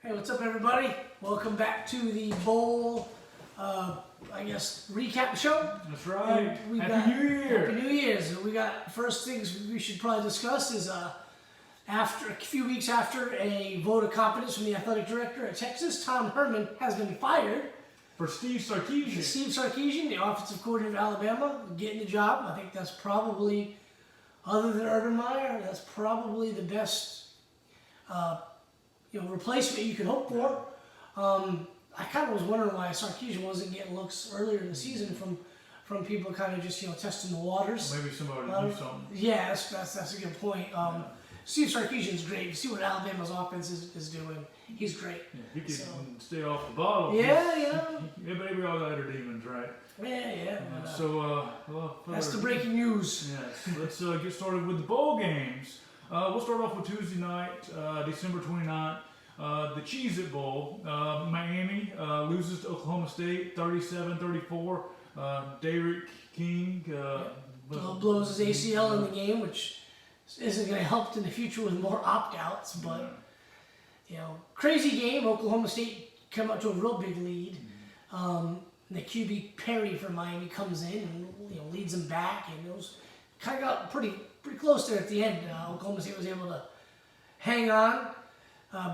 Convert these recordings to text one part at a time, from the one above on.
Hey, what's up, everybody? Welcome back to the bowl, recap show. That's right. Happy New Year. Happy New Year's. We got first things we should probably discuss is after a few weeks after a vote of confidence from the athletic director at Texas, Tom Herman has been fired. For Steve Sarkisian. Steve Sarkisian, the offensive coordinator of Alabama, getting the job. I think that's probably, other than Urban Meyer, that's probably the best replacement you could hope for. I kind of was wondering why Sarkisian wasn't getting looks earlier in the season from people kind of just testing the waters. Maybe somebody do something. Yeah, that's a good point. Steve Sarkisian's great. You see what Alabama's offense is doing. He's great. Yeah, he can stay off the bottle. Yeah. Maybe we all got our demons, right? Yeah. That's the breaking news. Yes. Let's get started with the bowl games. We'll start off with Tuesday night, December 29th. The Cheez-It Bowl. Miami loses to Oklahoma State 37-34. Derek King blows his ACL in the game, which isn't going to help in the future with more opt-outs. But crazy game. Oklahoma State come up to a real big lead. The QB Perry for Miami comes in and leads them back, and it was kind of got pretty close there at the end. Oklahoma State was able to hang on,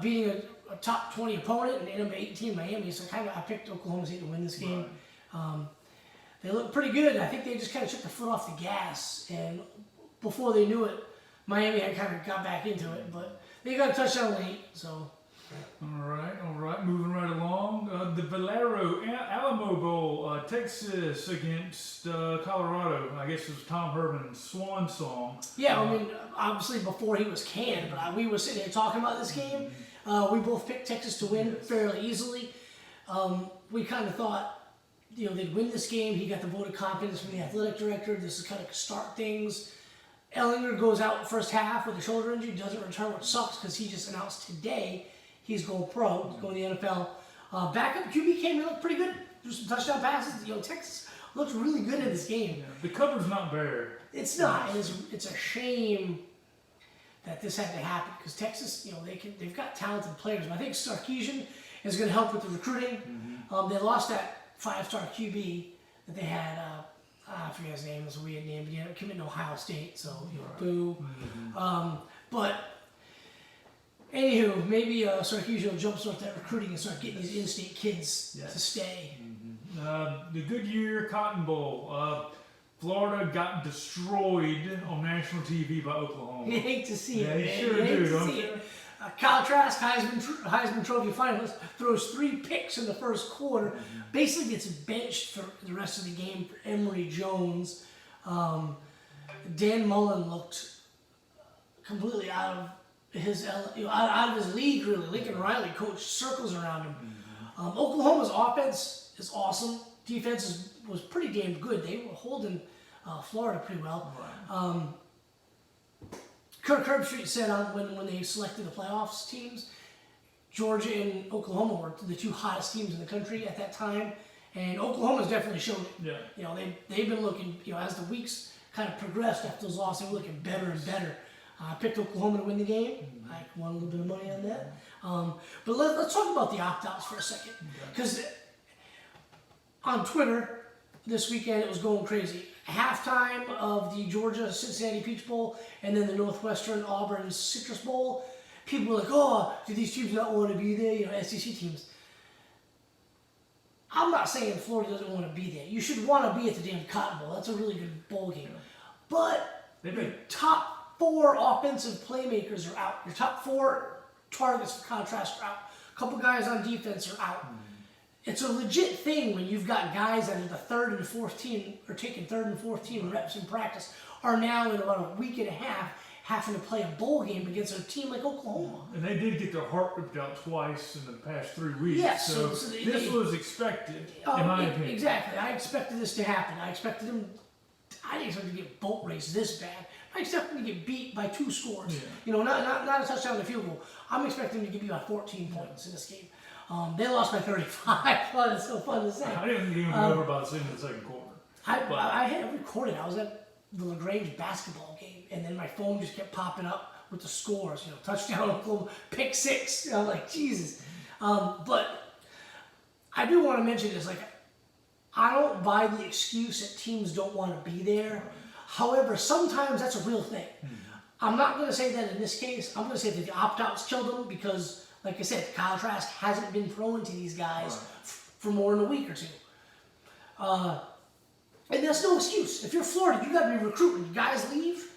beating a top 20 opponent and end up 18 Miami. So I picked Oklahoma State to win this game. Right. They looked pretty good. I think they just kind of took the foot off the gas, and before they knew it, Miami had kind of got back into it. But they got a touchdown late, so. All right. Moving right along. The Valero Alamo Bowl, Texas against Colorado. I guess it was Tom Herman's swan song. Yeah, I mean, obviously before he was canned, but we were sitting here talking about this game. We both picked Texas to win fairly easily. We kind of thought, they'd win this game. He got the vote of confidence from the athletic director. This is kind of start things. Ellinger goes out first half with a shoulder injury, doesn't return, which sucks because he just announced today he's going pro, he's going to the NFL. Backup QB came in, looked pretty good. Threw some touchdown passes. Texas looked really good in this game. Yeah, the cover's not bare. It's not. It's a shame that this had to happen because Texas, they've got talented players. But I think Sarkisian is going to help with the recruiting. They lost that 5-star QB that they had. I forget his name. It was a weird name. But he came into Ohio State, so boo. But anywho, maybe Sarkisian will jumpstart that recruiting and start getting these in-state kids to stay. The Goodyear Cotton Bowl. Florida got destroyed on national TV by Oklahoma. You hate to see it. Yeah, you sure do, don't you? Kyle Trask, Heisman Trophy finalist, throws 3 picks in the first quarter. Basically gets benched for the rest of the game for Emory Jones. Dan Mullen looked completely out of his league, really. Lincoln Riley coached circles around him. Oklahoma's offense is awesome. Defense was pretty damn good. They were holding Florida pretty well. Right. Kirk Herbstreit said when they selected the playoffs teams, Georgia and Oklahoma were the 2 hottest teams in the country at that time, and Oklahoma's definitely showed it. Yeah. They've been looking, as the weeks kind of progressed after those losses, they were looking better and better. I picked Oklahoma to win the game. I won a little bit of money on that. But let's talk about the opt-outs for a second, because on Twitter this weekend it was going crazy. Halftime of the Georgia-Cincinnati Peach Bowl and then the Northwestern Auburn Citrus Bowl, people were like, oh, do these teams not want to be there? SEC teams. I'm not saying Florida doesn't want to be there. You should want to be at the damn Cotton Bowl. That's a really good bowl game. But your top 4 offensive playmakers are out. Your top 4 targets for contrast are out. A couple guys on defense are out. It's a legit thing when you've got guys that are the 3rd and 4th team, or taking 3rd and 4th team reps in practice, are now in about a week and a half having to play a bowl game against a team like Oklahoma. And they did get their heart ripped out twice in the past 3 weeks. Yes, so this was expected, in my opinion. Exactly. I expected this to happen. I didn't expect to get boat raced this bad. I expect them to get beat by 2 scores. Yeah. Not a touchdown and a field goal. I'm expecting them to get beat by 14 points in this game. They lost by 35. Oh, it's so fun to say. I didn't even go over by the end of the second quarter. I had recorded. I was at the LaGrange basketball game, and then my phone just kept popping up with the scores. Touchdown Oklahoma, pick 6. I'm like, Jesus. But I do want to mention this, like, I don't buy the excuse that teams don't want to be there. However, sometimes that's a real thing. I'm not going to say that in this case. I'm going to say that the opt-outs killed them because, like I said, Kyle Trask hasn't been thrown to these guys for more than a week or two. And that's no excuse. If you're Florida, you got to be recruiting. You guys leave,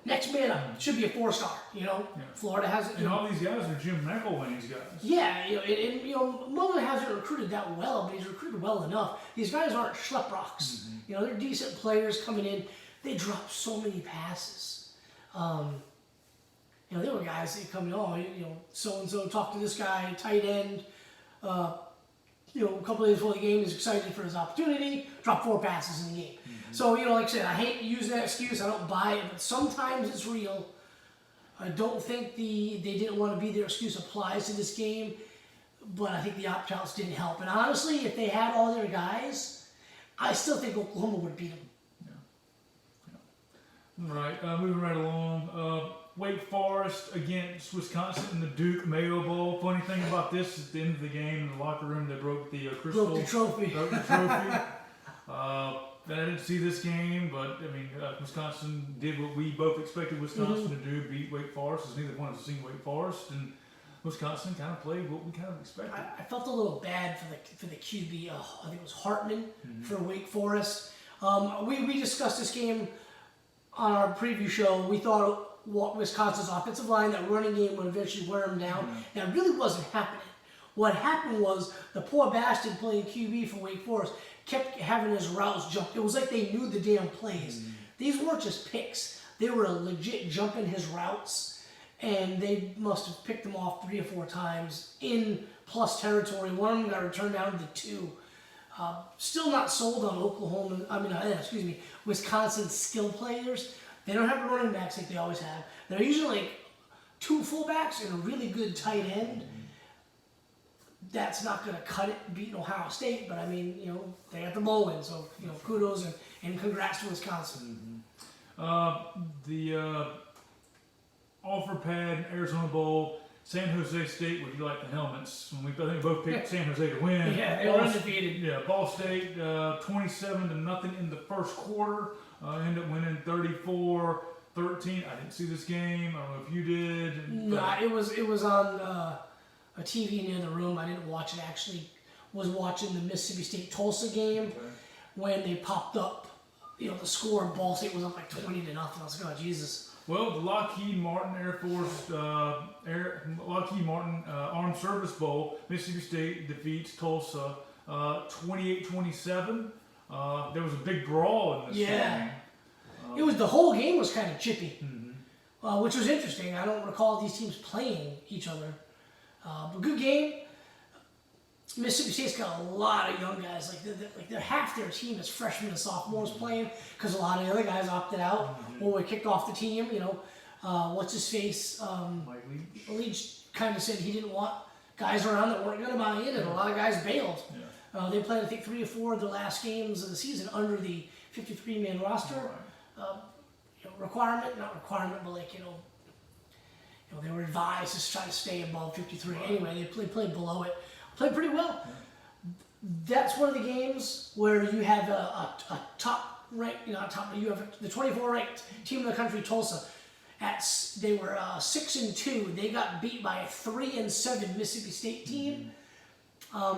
next man up should be a 4-star. You know, Florida hasn't. And all these guys are Jim McElwain's guys. Yeah, you know, Mullen hasn't recruited that well, but he's recruited well enough. These guys aren't schlep rocks. You know, they're decent players coming in. They drop so many passes. You know, there were guys that come in, oh, you know, so and so talked to this guy, tight end. You know, a couple of days before the game, he's excited for his opportunity. Dropped 4 passes in the game. So, you know, like I said, I hate using that excuse. I don't buy it, but sometimes it's real. I don't think they didn't want to be there excuse applies to this game, but I think the opt-outs didn't help. And honestly, if they had all their guys, I still think Oklahoma would beat them. All right, moving right along. Wake Forest against Wisconsin in the Duke Mayo Bowl. Funny thing about this, at the end of the game in the locker room, they broke the crystal. Broke the trophy. Broke the trophy. I didn't see this game, but I mean, Wisconsin did what we both expected Wisconsin to do, beat Wake Forest, as neither one of us seen Wake Forest, and Wisconsin kind of played what we kind of expected. I felt a little bad for the QB. I think it was Hartman for Wake Forest. We discussed this game on our preview show. We thought Wisconsin's offensive line, that running game, would eventually wear them down. That really wasn't happening. What happened was the poor bastard playing QB for Wake Forest kept having his routes jumped. It was like they knew the damn plays. These weren't just picks. They were legit jumping his routes, and they must have picked him off 3 or 4 times in plus territory. One of them got returned down to 2. Still not sold on Wisconsin's skill players. They don't have running backs like they always have. They're usually like 2 fullbacks and a really good tight end. That's not going to cut it beating Ohio State, but I mean, you know, they got the bowl win, so, you know, kudos and congrats to Wisconsin. The offer pad Arizona Bowl, San Jose State would like the helmets. I think we both picked San Jose to win. Yeah, they were undefeated. Yeah, Ball State 27-0 in the first quarter. Ended up winning 34-13. I didn't see this game. I don't know if you did. No, it was on a TV near the room. I didn't watch it. Actually, was watching the Mississippi State Tulsa game when they popped up. You know, the score. Ball State was up like 20-0. I was like, oh Jesus. Well, the Lockheed Martin Air Force, Lockheed Martin Armed Service Bowl, Mississippi State defeats Tulsa 28-27. There was a big brawl in this game. It was, the whole game was kind of chippy, which was interesting. I don't recall these teams playing each other. But good game. Mississippi State's got a lot of young guys. They're half their team is freshmen and sophomores playing because a lot of the other guys opted out or were kicked off the team. You know, what's his face? Mike Leach. Leach kind of said he didn't want guys around that weren't going to buy in, and a lot of guys bailed. They played, I think, 3 or 4 of the last games of the season under the 53-man roster requirement. Not requirement, but like, you know, they were advised to try to stay above 53. Anyway, they played below it. Played pretty well. That's one of the games where you have a top ranked, you have the 24 ranked team in the country, Tulsa. They were 6-2. They got beat by a 3-7 Mississippi State team.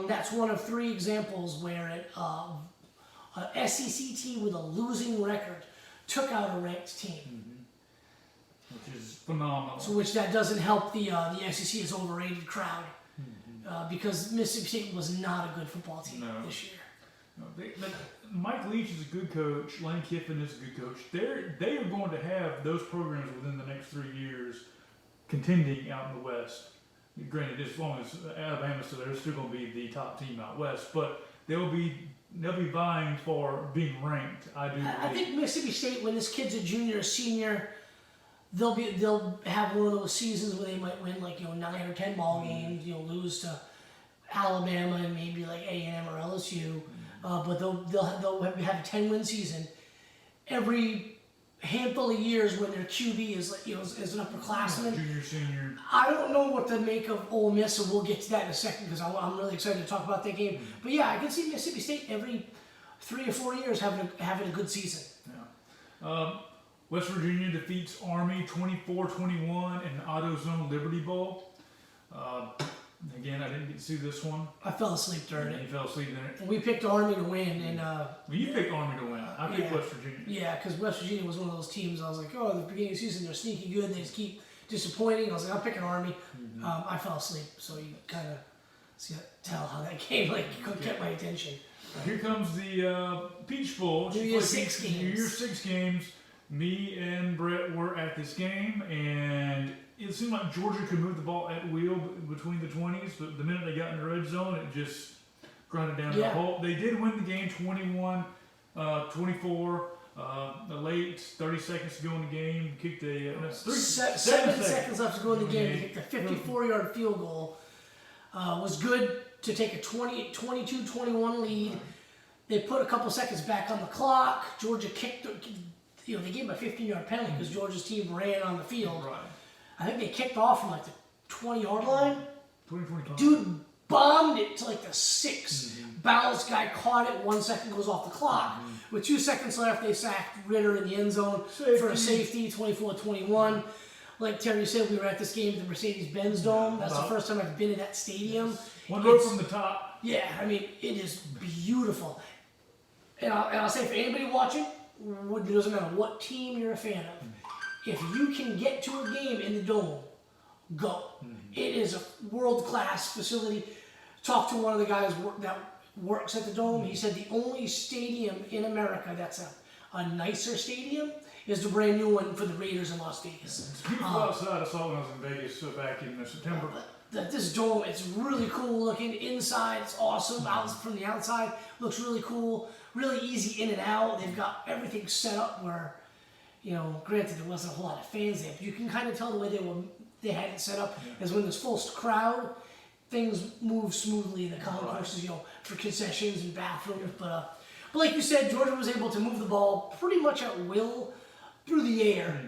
That's one of 3 examples where a SEC team with a losing record took out a ranked team. Which is phenomenal. So which that doesn't help the SEC is overrated crowd. Because Mississippi State was not a good football team this year. No, Mike Leach is a good coach. Lane Kiffin is a good coach. They are going to have those programs within the next 3 years contending out in the West. Granted, as long as Alabama's still there, they're still going to be the top team out West. But they'll be vying for being ranked. I think Mississippi State, when this kid's a junior or senior, they'll have one of those seasons where they might win 9 or 10 ball games, lose to Alabama and maybe like A&M or LSU, but they'll have a 10-win season. Every handful of years when their QB is like, is an upperclassman. Junior, senior. I don't know what to make of Ole Miss, and we'll get to that in a second because I'm really excited to talk about that game. But yeah, I can see Mississippi State every 3 or 4 years having a good season. Yeah. West Virginia defeats Army 24-21 in the AutoZone Liberty Bowl. Again, I didn't get to see this one. I fell asleep during You it. fell asleep in it. We picked Army to win, and Well, you picked Army to win. I picked Yeah. West Virginia. yeah, because West Virginia was one of those teams. I was like, oh, at the beginning of the season they're sneaky good. They just keep disappointing. I was like, I'm picking Army. I fell asleep, so you kind of tell how that game kept my attention. Here comes the Peach Bowl. New Year's Six games. New Year's Six games. Me and Brett were at this game, and it seemed like Georgia could move the ball at will between the 20s, but the minute they got in the red zone, it just grinded down to the hole. They did win the game 21-24. The late 30 seconds to go in the game, kicked a 7 seconds left to go in the game. They kicked a 54-yard field goal. Was good to take a 22-21 lead. They put a couple seconds back on the clock. Georgia kicked. They gave him a 15-yard penalty because Georgia's team ran on the field. Right. I think they kicked off from like the 20-yard line. 20-25. Dude bombed it to like the 6. Bowles guy caught it. 1 second goes off the clock. With 2 seconds left, they sacked Ritter in the end zone for a safety, 24-21. Like Terry said, we were at this game at the Mercedes-Benz Dome. That's the first time I've been in that stadium. One row from the top. Yeah, I mean, it is beautiful. And I'll say for anybody watching, it doesn't matter what team you're a fan of, if you can get to a game in the Dome, go. It is a world-class facility. Talked to one of the guys that works at the Dome. He said the only stadium in America that's a nicer stadium is the brand new one for the Raiders in Las Vegas. It's beautiful outside. I saw it when I was in Vegas back in September. This dome, it's really cool looking. Inside, it's awesome. Out from the outside, looks really cool. Really easy in and out. They've got everything set up where, granted there wasn't a whole lot of fans there, but you can kind of tell the way they had it set up is when there's full crowd, things move smoothly in the concourses, for concessions and bathrooms. But like you said, Georgia was able to move the ball pretty much at will through the air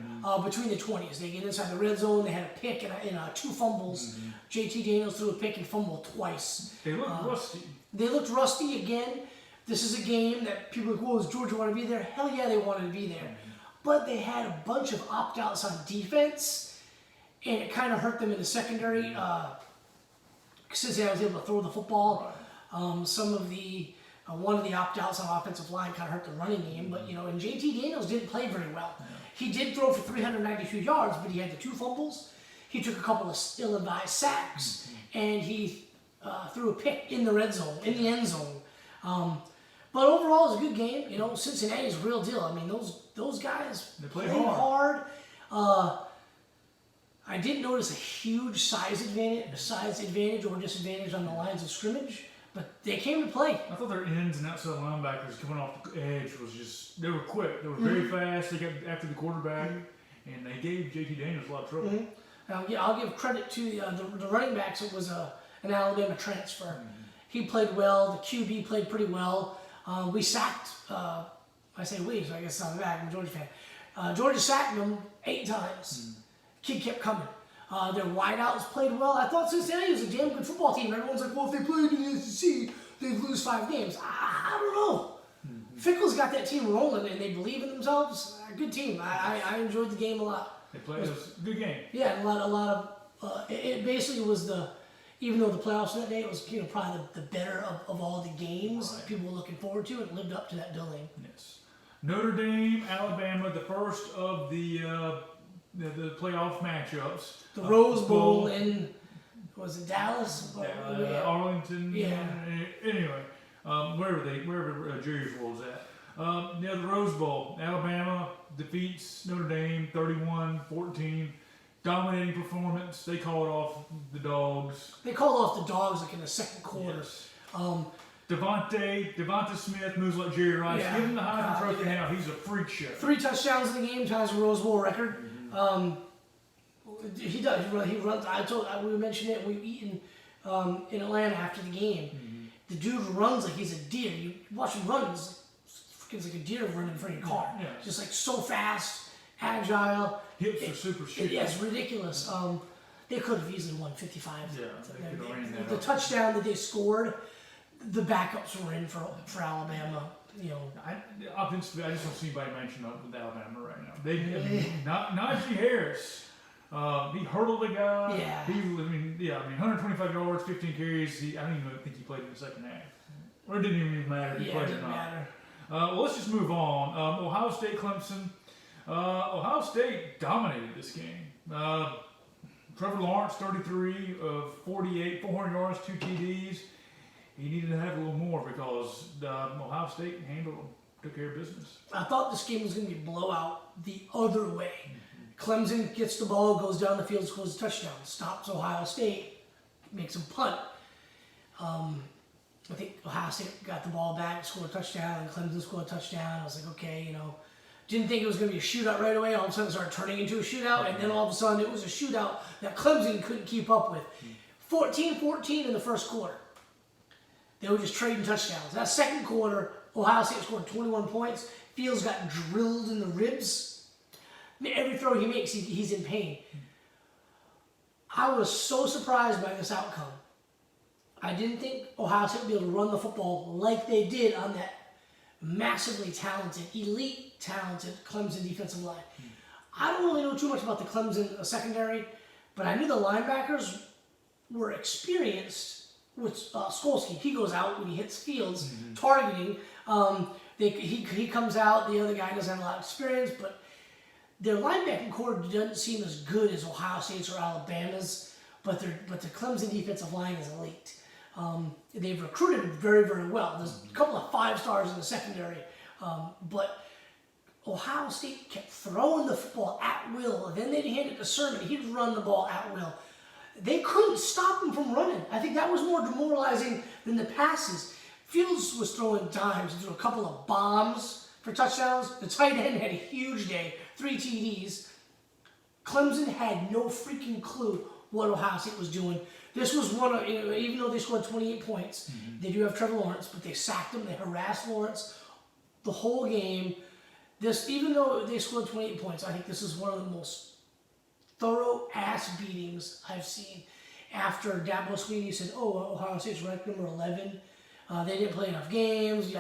between the 20s. They get inside the red zone. They had a pick and 2 fumbles. JT Daniels threw a pick and fumbled twice. They looked rusty. They looked rusty again. This is a game that people are like, does Georgia want to be there? Hell yeah, they wanted to be there. But they had a bunch of opt-outs on defense, and it kind of hurt them in the secondary. Cincinnati was able to throw the football. Some of one of the opt-outs on offensive line kind of hurt the running game, but and JT Daniels didn't play very well. He did throw for 392 yards, but he had the 2 fumbles. He took a couple of ill-advised sacks, and he threw a pick in the red zone, in the end zone. But overall, it was a good game. Cincinnati's a real deal. I mean, those guys play hard. I didn't notice a huge size advantage or disadvantage on the lines of scrimmage, but they came to play. I thought their ends and outside linebackers coming off the edge they were quick. They were very fast. They got after the quarterback, and they gave JT Daniels a lot of trouble. I'll give credit to the running backs. It was an Alabama transfer. He played well. The QB played pretty well. We sacked, I say we, so I guess it's not bad. I'm a Georgia fan. Georgia sacked them 8 times. Kid kept coming. Their wideouts played well. I thought Cincinnati was a damn good football team. Everyone's like, well, if they played in the SEC, they'd lose 5 games. I don't know. Fickle's got that team rolling, and they believe in themselves. Good team. I enjoyed the game a lot. They played a good game. Yeah, a lot of. It basically was even though the playoffs that day, it was probably the better of all the games people were looking forward to, and lived up to that billing. Yes. Notre Dame, Alabama, the first of the playoff matchups. The Rose Bowl in, was it Dallas? Arlington. Yeah. Anyway, wherever Jerry's World's at. The Rose Bowl. Alabama defeats Notre Dame 31-14. Dominating performance. They called off the Dogs. They called off the Dogs like in the second quarter. Yes. Devonta Smith moves like Jerry Rice. Give him the Heisman Trophy now. He's a freak show. 3 touchdowns in the game, ties the Rose Bowl record. He does. He runs. We mentioned it. We've eaten in Atlanta after the game. The dude runs like he's a deer. You watch him run. It's like a deer running in front of your car. Yeah. Just like so fast. agile. Hips are super shooty. Yeah, it's ridiculous. They could have easily won 55. Yeah, they could have ran that The up. touchdown that they scored, the backups were in for Alabama. You know, Offensively, I just don't see anybody matching up with Alabama right now. Najee Harris. He hurdled a guy. Yeah. 125 yards, 15 carries. I don't even think he played in the second half. Or it didn't even matter if he yeah, played it or didn't not. matter. Well, let's just move on. Ohio State, Clemson. Ohio State dominated this game. Trevor Lawrence, 33 of 48, 400 yards, 2 TDs. He needed to have a little more because Ohio State took care of business. I thought this game was going to be a blowout the other way. Clemson gets the ball, goes down the field, scores a touchdown, stops Ohio State, makes them punt. I think Ohio State got the ball back, scored a touchdown, and Clemson scored a touchdown. I was like, okay, you know, didn't think it was going to be a shootout right away. All of a sudden it started turning into a shootout, and then all of a sudden it was a shootout that Clemson couldn't keep up with. 14-14 in the first quarter. They were just trading touchdowns. That second quarter, Ohio State scored 21 points. Fields got drilled in the ribs. I mean, every throw he makes, he's in pain. I was so surprised by this outcome. I didn't think Ohio State would be able to run the football like they did on that massively talented, elite talented Clemson defensive line. I don't really know too much about the Clemson secondary, but I knew the linebackers were experienced with Skolsky. He goes out when he hits Fields, targeting. He comes out, the other guy doesn't have a lot of experience, but their linebacking core doesn't seem as good as Ohio State's or Alabama's, but the Clemson defensive line is elite. They've recruited very, very well. There's a couple of 5 stars in the secondary, but Ohio State kept throwing the football at will, and then they'd hand it to Sermon. He'd run the ball at will. They couldn't stop him from running. I think that was more demoralizing than the passes. Fields was throwing dimes and threw a couple of bombs for touchdowns. The tight end had a huge day, 3 TDs. Clemson had no freaking clue what Ohio State was doing. This was one of, even though they scored 28 points, they do have Trevor Lawrence, but they sacked him. They harassed Lawrence the whole game. Even though they scored 28 points, I think this is one of the most thorough ass beatings I've seen. After Dabo Swinney said, "Oh, Ohio State's ranked number 11. They didn't play enough games.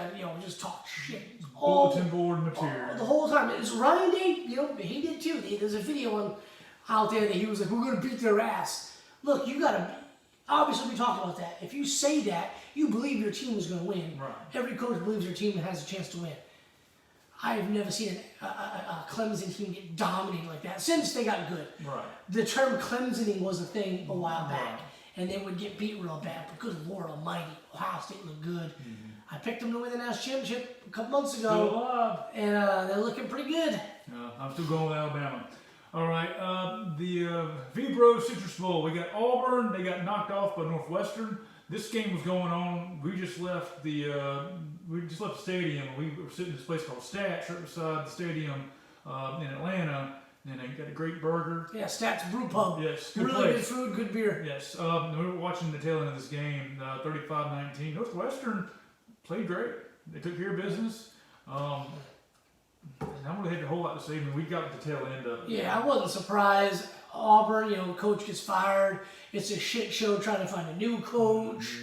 Just talk shit." Bulletin board material. The whole time. It's Ryan Day. He did too. There's a video out there that he was like, "We're gonna beat their ass." Look, you gotta. Obviously, we talked about that. If you say that, you believe your team is gonna win. Right. Every coach believes their team has a chance to win. I've never seen a Clemson team get dominated like that since they got good. Right. The term Clemsoning was a thing a while back, Right. and they would get beat real bad. But good Lord Almighty, Ohio State looked good. I picked them to win the national championship a couple months ago, Still alive. and they're looking pretty good. I'm still going with Alabama. All right, the Vibro Citrus Bowl. We got Auburn. They got knocked off by Northwestern. This game was going on. We just left the stadium. We were sitting in this place called Stats right beside the stadium in Atlanta, and they got a great burger. Yeah, Stats Brew Pub. Yes, good Really good place. food, good beer. Yes, we were watching the tail end of this game, 35-19. Northwestern played great. They took care of business. I don't really have a whole lot to say. I mean, we got the tail end of it. Yeah, I wasn't surprised. Auburn, coach gets fired. It's a shit show trying to find a new coach.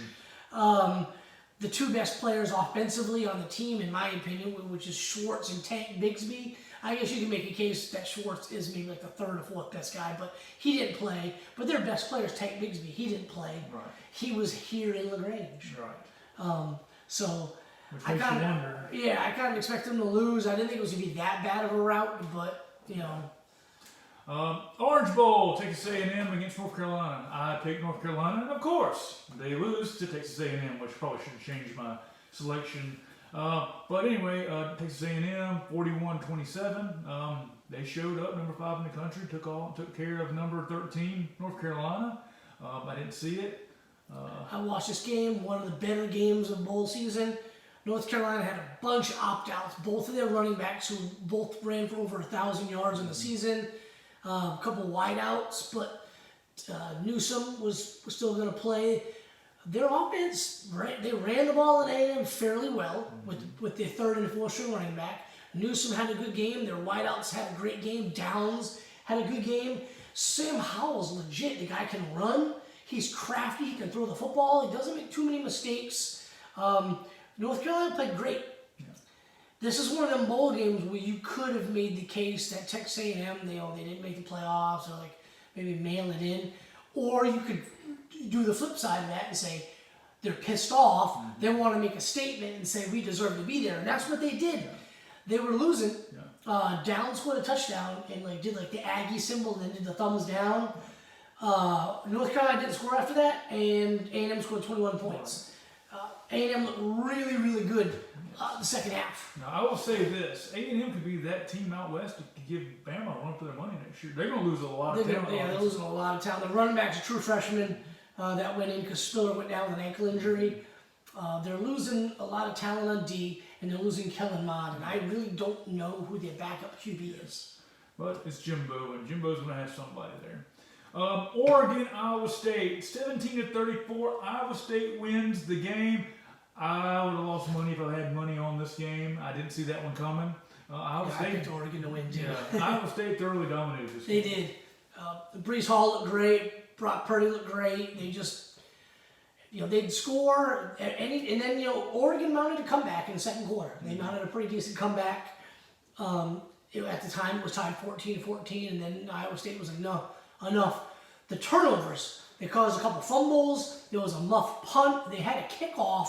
The 2 best players offensively on the team, in my opinion, which is Schwartz and Tank Bigsby. I guess you can make a case that Schwartz is maybe like the 3rd or 4th best guy, but he didn't play. But their best player is Tank Bigsby. He didn't play. Right. He was here in LaGrange. Right. So Which I makes you kind wonder. of expect them to lose. I didn't think it was going to be that bad of a rout, but Orange Bowl, Texas A&M against North Carolina. I picked North Carolina, and of course, they lose to Texas A&M, which probably should have changed my selection. But anyway, Texas A&M, 41-27. They showed up, number 5 in the country, took care of number 13, North Carolina. I didn't see it. I watched this game, one of the better games of bowl season. North Carolina had a bunch of opt-outs. Both of their running backs, who both ran for over 1,000 yards in the season. A couple wideouts, but Newsome was still going to play. Their offense, they ran the ball at A&M fairly well with their 3rd and 4th string running back. Newsom had a good game. Their wideouts had a great game. Downs had a good game. Sam Howell's legit. The guy can run. He's crafty. He can throw the football. He doesn't make too many mistakes. North Carolina played great. This is one of them bowl games where you could have made the case that Texas A&M, they didn't make the playoffs, or like maybe mail it in, or you could do the flip side of that and say they're pissed off. They want to make a statement and say we deserve to be there, and that's what they did. They were losing. Downs scored a touchdown and did the Aggie symbol, and then did the thumbs down. North Carolina didn't score after that, and A&M scored 21 points. A&M looked really, really good the second half. Now, I will say this. A&M could be that team out west that could give Bama a run for their money next year. They're going to lose a lot of talent. Yeah, they're losing a lot of talent. The running back's a true freshman that went in because Spiller went down with an ankle injury. They're losing a lot of talent on D, and they're losing Kellen Mond, and I really don't know who their backup QB is. But it's Jimbo, and Jimbo's going to have somebody there. Oregon, Iowa State, 17-34. Iowa State wins the game. I would have lost money if I had money on this game. I didn't see that one coming. Iowa State, I picked Oregon to win too. Iowa State thoroughly dominated this They game. did. Brees Hall looked great. Brock Purdy looked great. They just, they'd score, and then Oregon mounted a comeback in the second quarter. They mounted a pretty decent comeback. At the time, it was tied 14-14, and then Iowa State was like, enough. The turnovers, they caused a couple fumbles. There was a muff punt. They had a kickoff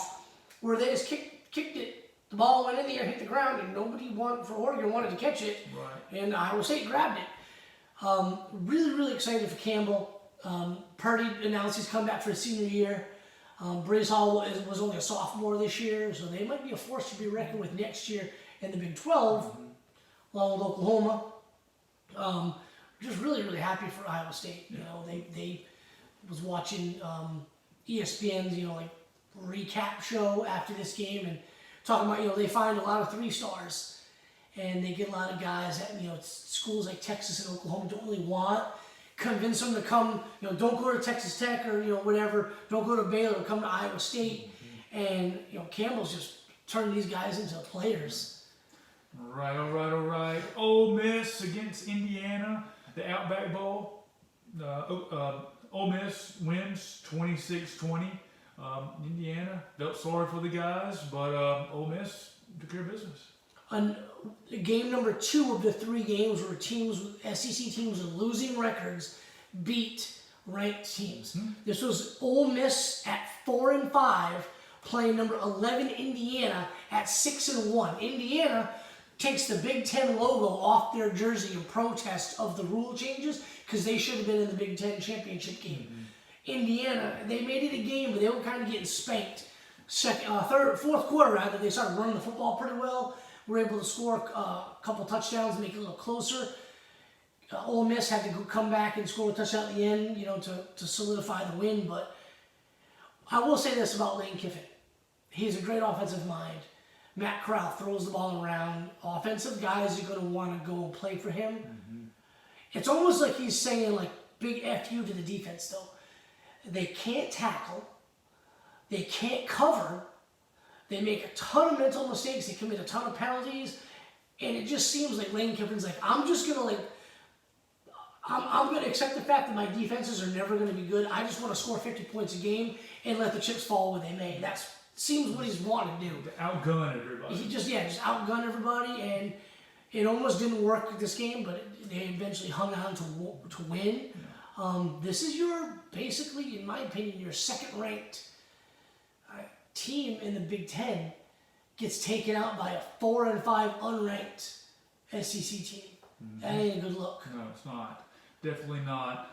where they just kicked it. The ball went in the air, hit the ground, and nobody for Oregon wanted to catch it. Right. And Iowa State grabbed it. Really, really excited for Campbell. Purdy announced he's come back for his senior year. Brees Hall was only a sophomore this year, so they might be a force to be reckoned with next year in the Big 12, along with Oklahoma. Just really, really happy for Iowa State. They was watching ESPN's recap show after this game and talking about they find a lot of 3-stars, and they get a lot of guys that schools like Texas and Oklahoma don't really want. Convince them to come. Don't go to Texas Tech or whatever. Don't go to Baylor. Come to Iowa State, and Campbell's just turning these guys into players. All right. Ole Miss against Indiana. The Outback Bowl, Ole Miss wins 26-20. Indiana felt sorry for the guys, but Ole Miss took care of business. Game number 2 of the 3 games where SEC teams with losing records beat ranked teams. This was Ole Miss at 4-5 playing number 11 Indiana at 6-1. Indiana takes the Big Ten logo off their jersey in protest of the rule changes because they should have been in the Big Ten championship game. Indiana, they made it a game, but they were kind of getting spanked. Fourth quarter, rather, they started running the football pretty well. Were able to score a couple touchdowns and make it a little closer. Ole Miss had to come back and score a touchdown at the end, to solidify the win. But I will say this about Lane Kiffin. He's a great offensive mind. Matt Corral throws the ball around. Offensive guys are going to want to go and play for him. It's almost like he's saying, big F you to the defense, though. They can't tackle. They can't cover. They make a ton of mental mistakes. They commit a ton of penalties. And it just seems like Lane Kiffin's I'm just going to, I'm going to accept the fact that my defenses are never going to be good. I just want to score 50 points a game and let the chips fall where they may. That's seems what he's wanting to do. Outgun everybody. He just outgun everybody, and it almost didn't work this game, but they eventually hung on to win. This is basically, in my opinion, your second-ranked team in the Big Ten gets taken out by a 4-5 unranked SEC team. That ain't a good look. No, it's not. Definitely not.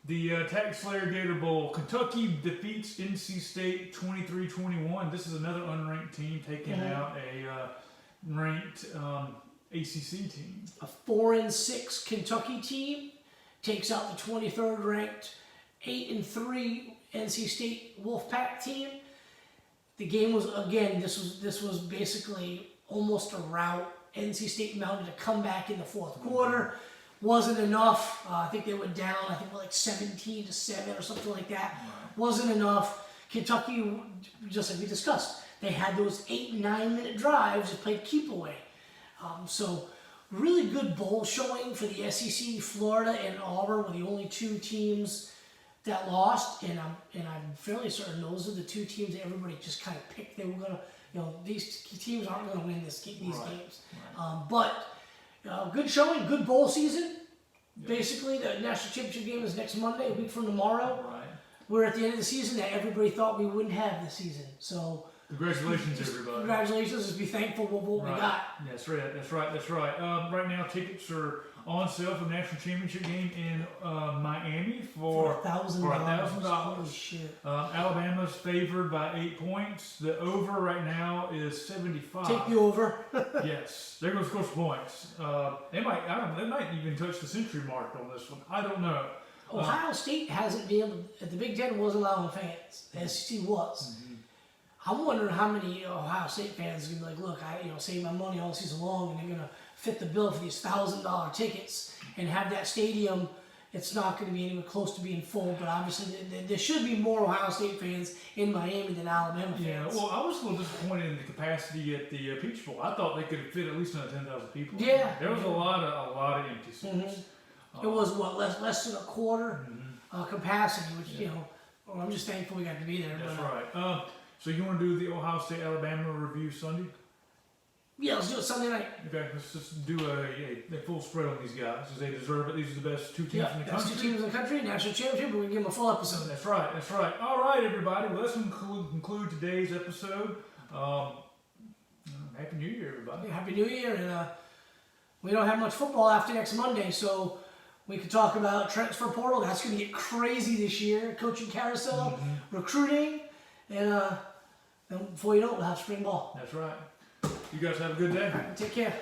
The Tax Slayer Gator Bowl. Kentucky defeats NC State 23-21. This is another unranked team taking out a ranked ACC team. A 4-6 Kentucky team takes out the 23rd ranked 8-3 NC State Wolfpack team. The game was, again, this was basically almost a rout. NC State mounted a comeback in the fourth quarter. Wasn't enough. I think they went down, 17-7 or something like that. Wasn't enough. Kentucky, just like we discussed, they had those 8-9 minute drives that played keep away. So really good bowl showing for the SEC. Florida and Auburn were the only two teams that lost, and I'm fairly certain those are the two teams that everybody just kind of picked they were gonna. These teams aren't gonna win these games. But good showing, good bowl season. Yep. Basically, the national championship game is next Monday, a week from tomorrow. Right. We're at the end of the season that everybody thought we wouldn't have this season. So Congratulations, everybody. congratulations, just be thankful for what we got. That's right. Right now, tickets are on sale for the national championship game in Miami for $1,000. $1,000. Holy shit. Alabama's favored by 8 points. The over right now is 75. Take the over. Yes, they're going to score some points. They might even touch the century mark on this one. I don't know. Ohio State hasn't been able. The Big Ten wasn't allowing fans. The SEC was. I'm wondering how many Ohio State fans are gonna be like, look, I save my money all season long, and they're gonna fit the bill for these $1,000 tickets and have that stadium. It's not going to be anywhere close to being full, but obviously there should be more Ohio State fans in Miami than Alabama fans. Yeah, well, I was a little disappointed in the capacity at the Peach Bowl. I thought they could fit at least another 10,000 people. Yeah, there was a lot of empty seats. It was less than a quarter capacity, which well, I'm just thankful we got to be there. That's right. So you want to do the Ohio State Alabama review Sunday? Yeah, let's do it Sunday night. Okay, let's just do a full spread on these guys because they deserve it. These are the best two teams in the country. Best two teams in the country, national championship, but we can give them a full episode. That's right. All right, everybody. Well, let's conclude today's episode. Happy New Year, everybody. Yeah, Happy New Year, and we don't have much football after next Monday, so we could talk about transfer portal. That's going to get crazy this year. Coaching carousel, recruiting, and then before you know it, we'll have spring ball. That's right. You guys have a good day. All right, take care.